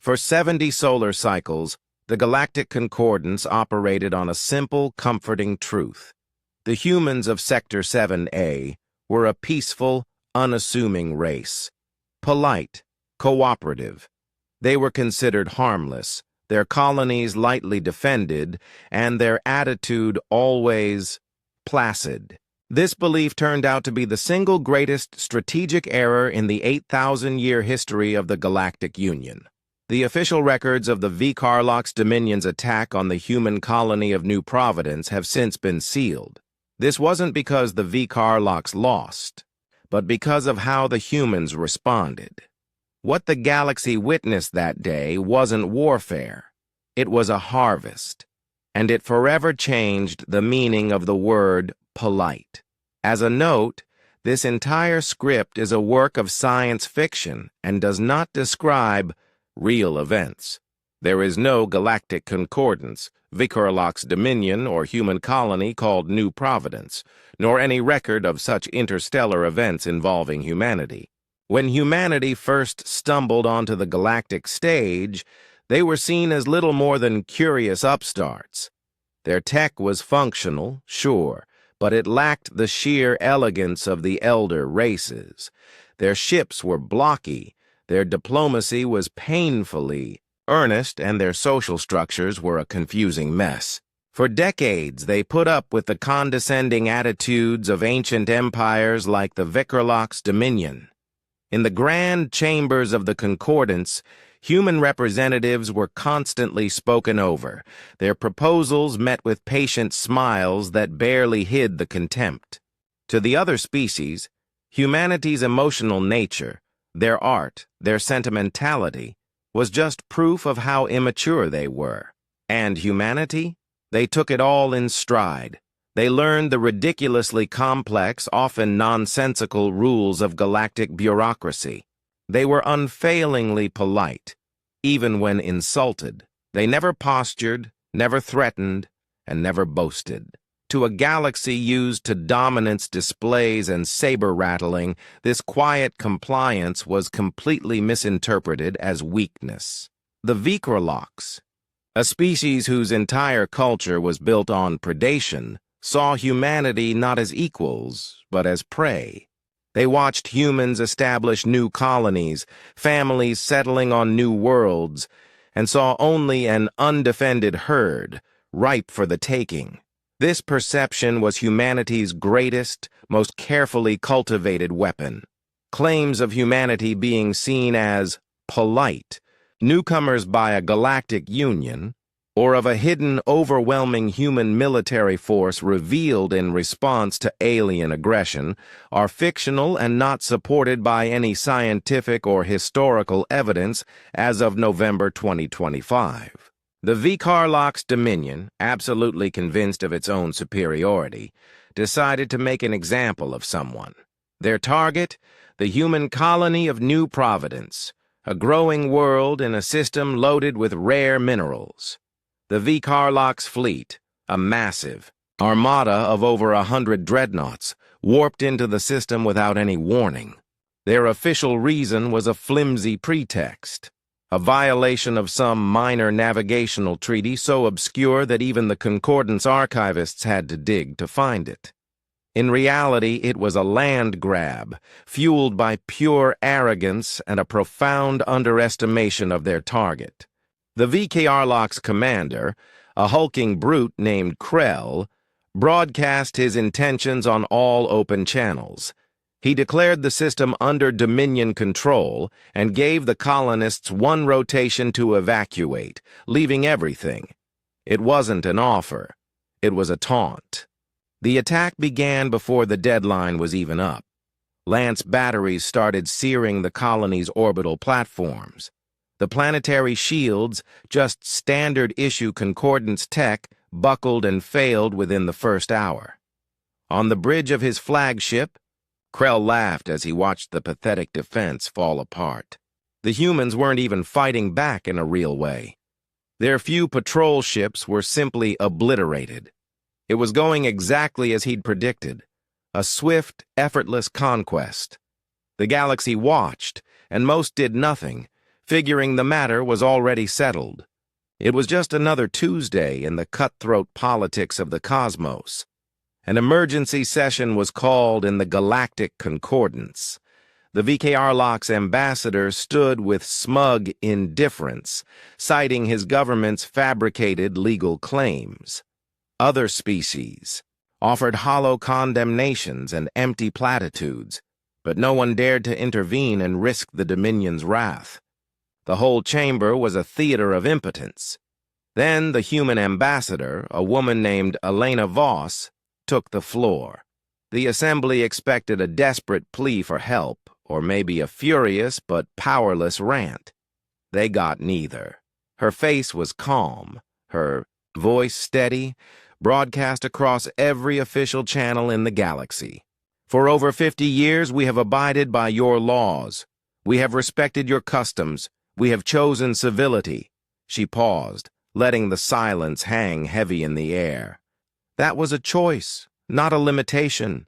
For 70 solar cycles, the Galactic Concordance operated on a simple, comforting truth. The humans of Sector 7A were a peaceful, unassuming race. Polite, cooperative. They were considered harmless, their colonies lightly defended, and their attitude always placid. This belief turned out to be the single greatest strategic error in the 8,000-year history of the Galactic Union. The official records of the Vikarlox Dominion's attack on the human colony of New Providence have since been sealed. This wasn't because the Vikarlox lost, but because of how the humans responded. What the galaxy witnessed that day wasn't warfare. It was a harvest, and it forever changed the meaning of the word polite. As a note, this entire script is a work of science fiction and does not describe real events. There is no Galactic Concordance, Vikarlox Dominion, or human colony called New Providence, nor any record of such interstellar events involving humanity. When humanity first stumbled onto the galactic stage, they were seen as little more than curious upstarts. Their tech was functional, sure, but it lacked the sheer elegance of the elder races. Their ships were blocky, their diplomacy was painfully earnest, and their social structures were a confusing mess. For decades, they put up with the condescending attitudes of ancient empires like the Vikarlox Dominion. In the grand chambers of the Concordance, human representatives were constantly spoken over, their proposals met with patient smiles that barely hid the contempt. To the other species, humanity's emotional nature, their art, their sentimentality, was just proof of how immature they were. And humanity? They took it all in stride. They learned the ridiculously complex, often nonsensical rules of galactic bureaucracy. They were unfailingly polite, even when insulted. They never postured, never threatened, and never boasted. To a galaxy used to dominance displays and saber-rattling, this quiet compliance was completely misinterpreted as weakness. The Vikarlox, a species whose entire culture was built on predation, saw humanity not as equals, but as prey. They watched humans establish new colonies, families settling on new worlds, and saw only an undefended herd, ripe for the taking. This perception was humanity's greatest, most carefully cultivated weapon. Claims of humanity being seen as polite, newcomers by a galactic union, or of a hidden, overwhelming human military force revealed in response to alien aggression, are fictional and not supported by any scientific or historical evidence as of November 2025. The Vikarlox Dominion, absolutely convinced of its own superiority, decided to make an example of someone. Their target? The human colony of New Providence, a growing world in a system loaded with rare minerals. The Vikarlox fleet, a massive armada of over 100 dreadnoughts, warped into the system without any warning. Their official reason was a flimsy pretext, a violation of some minor navigational treaty so obscure that even the Concordance archivists had to dig to find it. In reality, it was a land grab, fueled by pure arrogance and a profound underestimation of their target. The Vikarlox commander, a hulking brute named Krell, broadcast his intentions on all open channels. He declared the system under Dominion control and gave the colonists one rotation to evacuate, leaving everything. It wasn't an offer. It was a taunt. The attack began before the deadline was even up. Lance batteries started searing the colony's orbital platforms. The planetary shields, just standard-issue Concordance tech, buckled and failed within the first hour. On the bridge of his flagship, Krell laughed as he watched the pathetic defense fall apart. The humans weren't even fighting back in a real way. Their few patrol ships were simply obliterated. It was going exactly as he'd predicted, a swift, effortless conquest. The galaxy watched, and most did nothing, figuring the matter was already settled. It was just another Tuesday in the cutthroat politics of the cosmos. An emergency session was called in the Galactic Concordance. The VKRLOC's ambassador stood with smug indifference, citing his government's fabricated legal claims. Other species offered hollow condemnations and empty platitudes, but no one dared to intervene and risk the Dominion's wrath. The whole chamber was a theater of impotence. Then the human ambassador, a woman named Elena Voss, took the floor. The assembly expected a desperate plea for help, or maybe a furious but powerless rant. They got neither. Her face was calm, her voice steady, broadcast across every official channel in the galaxy. For over 50 years we have abided by your laws. We have respected your customs. We have chosen civility. She paused, letting the silence hang heavy in the air. That was a choice, not a limitation.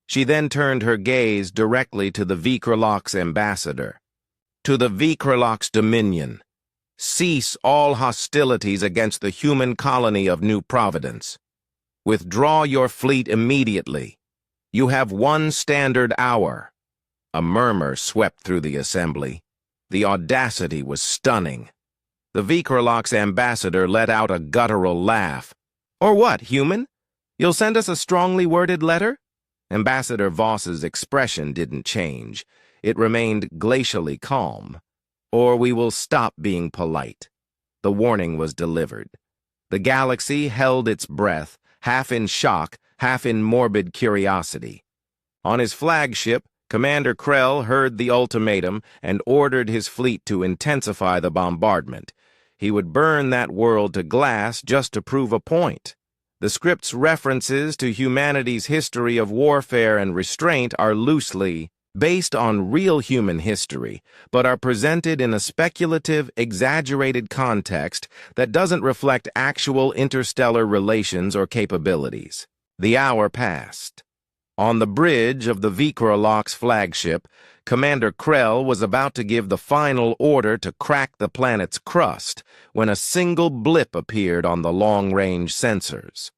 She then turned her gaze directly to the VKRLOC's ambassador. To the VKRLOC's Dominion. Cease all hostilities against the human colony of New Providence. Withdraw your fleet immediately. You have 1 standard hour. A murmur swept through the assembly. The audacity was stunning. The VKRLOC's ambassador let out a guttural laugh. Or what, human? You'll send us a strongly worded letter? Ambassador Voss's expression didn't change. It remained glacially calm. Or we will stop being polite. The warning was delivered. The galaxy held its breath, half in shock, half in morbid curiosity. On his flagship, Commander Krell heard the ultimatum and ordered his fleet to intensify the bombardment. He would burn that world to glass just to prove a point. The script's references to humanity's history of warfare and restraint are loosely based on real human history, but are presented in a speculative, exaggerated context that doesn't reflect actual interstellar relations or capabilities. The hour passed. On the bridge of the VKRLOC's flagship, Commander Krell was about to give the final order to crack the planet's crust when a single blip appeared on the long-range sensors.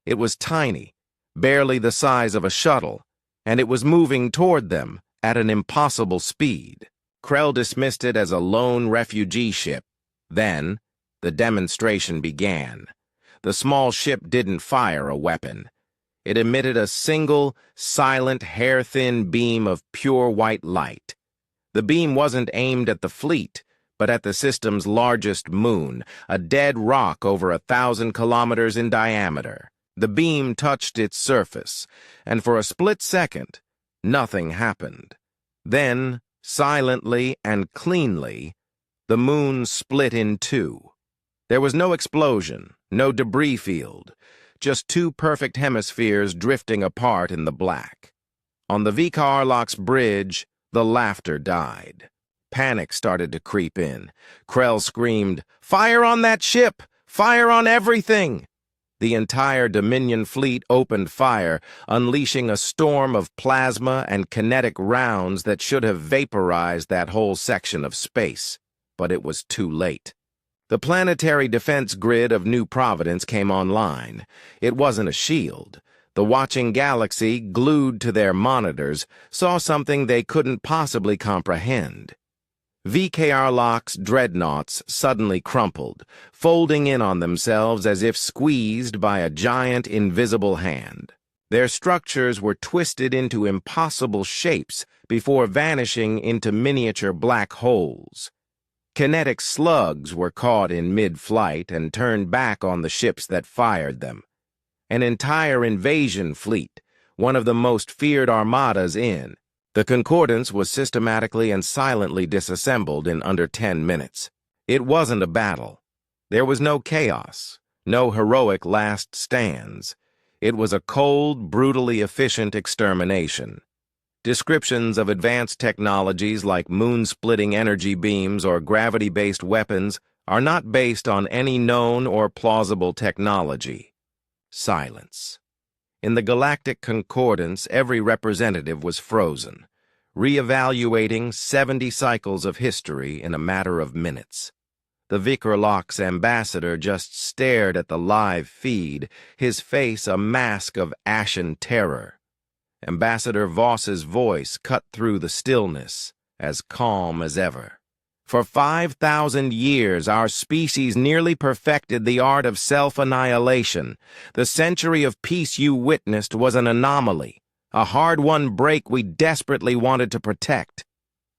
It was tiny, barely the size of a shuttle, and it was moving toward them at an impossible speed. Krell dismissed it as a lone refugee ship. Then, the demonstration began. The small ship didn't fire a weapon. It emitted a single, silent, hair-thin beam of pure white light. The beam wasn't aimed at the fleet, but at the system's largest moon, a dead rock over 1,000 kilometers in diameter. The beam touched its surface, and for a split second, nothing happened. Then, silently and cleanly, the moon split in two. There was no explosion, no debris field, just 2 perfect hemispheres drifting apart in the black. On the VKRLOC's bridge, the laughter died. Panic started to creep in. Krell screamed, "Fire on that ship! Fire on everything!" The entire Dominion fleet opened fire, unleashing a storm of plasma and kinetic rounds that should have vaporized that whole section of space. But it was too late. The planetary defense grid of New Providence came online. It wasn't a shield. The watching galaxy, glued to their monitors, saw something they couldn't possibly comprehend. VKRLOC's dreadnoughts suddenly crumpled, folding in on themselves as if squeezed by a giant invisible hand. Their structures were twisted into impossible shapes before vanishing into miniature black holes. Kinetic slugs were caught in mid-flight and turned back on the ships that fired them. An entire invasion fleet, one of the most feared armadas in the Concordance, was systematically and silently disassembled in under 10 minutes. It wasn't a battle. There was no chaos, no heroic last stands. It was a cold, brutally efficient extermination. Descriptions of advanced technologies like moon-splitting energy beams or gravity-based weapons are not based on any known or plausible technology. Silence. In the Galactic Concordance, every representative was frozen. reevaluating 70 cycles of history in a matter of minutes. The Vikrolok's ambassador just stared at the live feed, his face a mask of ashen terror. Ambassador Voss's voice cut through the stillness, as calm as ever. For 5,000 years, our species nearly perfected the art of self-annihilation. The century of peace you witnessed was an anomaly, a hard-won break we desperately wanted to protect.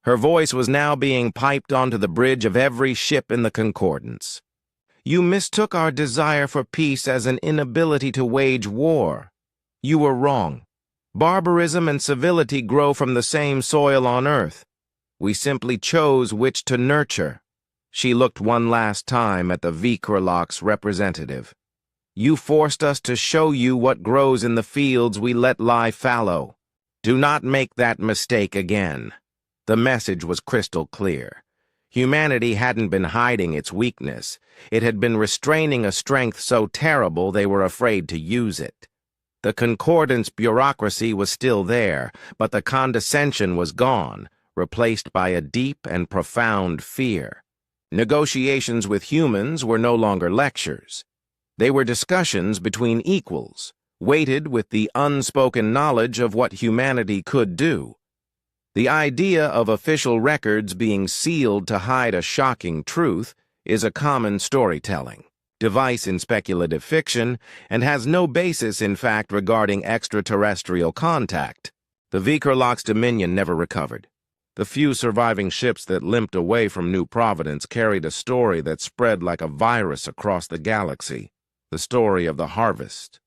Her voice was now being piped onto the bridge of every ship in the Concordance. You mistook our desire for peace as an inability to wage war. You were wrong. Barbarism and civility grow from the same soil on Earth. We simply chose which to nurture. She looked one last time at the Vikrolok's representative. You forced us to show you what grows in the fields we let lie fallow. Do not make that mistake again. The message was crystal clear. Humanity hadn't been hiding its weakness. It had been restraining a strength so terrible they were afraid to use it. The Concordance bureaucracy was still there, but the condescension was gone, replaced by a deep and profound fear. Negotiations with humans were no longer lectures. They were discussions between equals, weighted with the unspoken knowledge of what humanity could do. The idea of official records being sealed to hide a shocking truth is a common storytelling device in speculative fiction and has no basis in fact regarding extraterrestrial contact. The Vikrolok's dominion never recovered. The few surviving ships that limped away from New Providence carried a story that spread like a virus across the galaxy, the story of the harvest.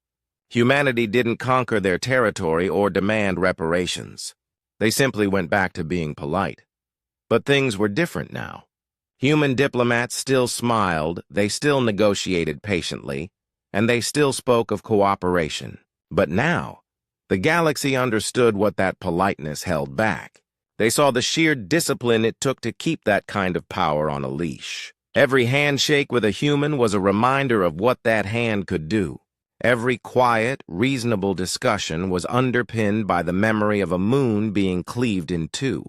Humanity didn't conquer their territory or demand reparations. They simply went back to being polite. But things were different now. Human diplomats still smiled, they still negotiated patiently, and they still spoke of cooperation. But now, the galaxy understood what that politeness held back. They saw the sheer discipline it took to keep that kind of power on a leash. Every handshake with a human was a reminder of what that hand could do. Every quiet, reasonable discussion was underpinned by the memory of a moon being cleaved in two.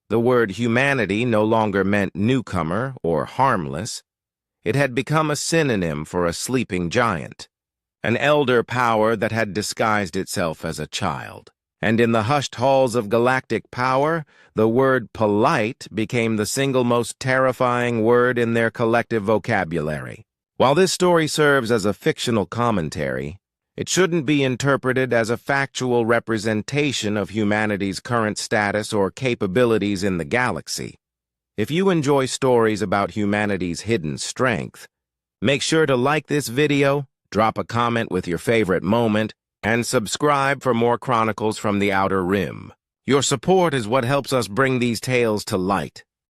The word humanity no longer meant newcomer or harmless. It had become a synonym for a sleeping giant, an elder power that had disguised itself as a child. And in the hushed halls of galactic power, the word polite became the single most terrifying word in their collective vocabulary. While this story serves as a fictional commentary, it shouldn't be interpreted as a factual representation of humanity's current status or capabilities in the galaxy. If you enjoy stories about humanity's hidden strength, make sure to like this video, drop a comment with your favorite moment, and subscribe for more chronicles from the Outer Rim. Your support is what helps us bring these tales to light.